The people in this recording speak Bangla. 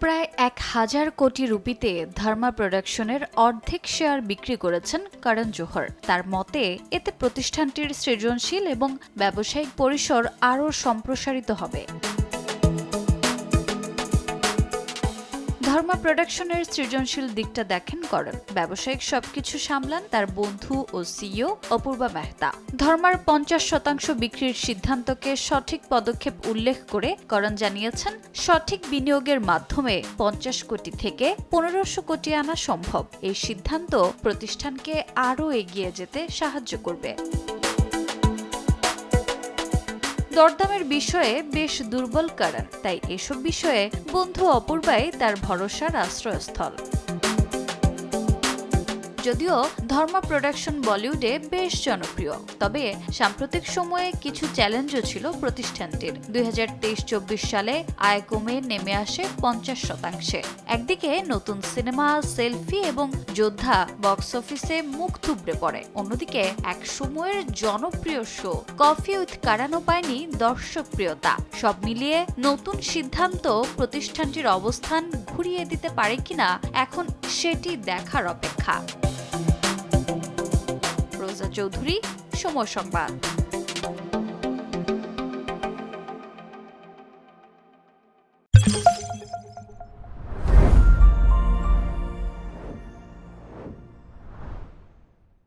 প্রায় ১,০০০ কোটি রুপিতে ধর্মা প্রোডাকশনের অর্ধেক শেয়ার বিক্রি করেছেন করণ জোহর। তার মতে, এতে প্রতিষ্ঠানটির সৃজনশীল এবং ব্যবসায়িক পরিসর আরও সম্প্রসারিত হবে। ধর্মা প্রোডাকশনের সৃজনশীল দিকটা দেখেন করণ। ব্যবসায়িক সবকিছু সামলান তার বন্ধু ও সিইও অপূর্বা মেহতা। ধর্মার ৫০% বিক্রির সিদ্ধান্তকে সঠিক পদক্ষেপ উল্লেখ করে করণ জানিয়েছেন, সঠিক বিনিয়োগের মাধ্যমে ৫০ কোটি থেকে ১৫০০ কোটি আনা সম্ভব। এই সিদ্ধান্ত প্রতিষ্ঠানকে আরও এগিয়ে যেতে সাহায্য করবে। দরদামের বিষয়ে বেশ দুর্বল করণ, তাই এসব বিষয়ে বন্ধু অপূর্বাই তার ভরসার আশ্রয়স্থল। যদিও ধর্মা প্রোডাকশন বলিউডে বেশ জনপ্রিয়, তবে সাম্প্রতিক সময়ে কিছু চ্যালেঞ্জও ছিল প্রতিষ্ঠানটির। ২০২৩-২৪ সালে আয় কমে নেমে আসে ৫০%। একদিকে নতুন সিনেমা সেলফি এবং যোদ্ধা বক্স অফিসে মুখ থুবড়ে পড়ে, অন্যদিকে এক সময়ের জনপ্রিয় শো কফি উইথ করণও পায়নি দর্শকপ্রিয়তা। সব মিলিয়ে নতুন সিদ্ধান্ত প্রতিষ্ঠানটির অবস্থান ঘুরিয়ে দিতে পারে কিনা এখন সেটি দেখার অপেক্ষা। রোজা চৌধুরী, সময় সংবাদ।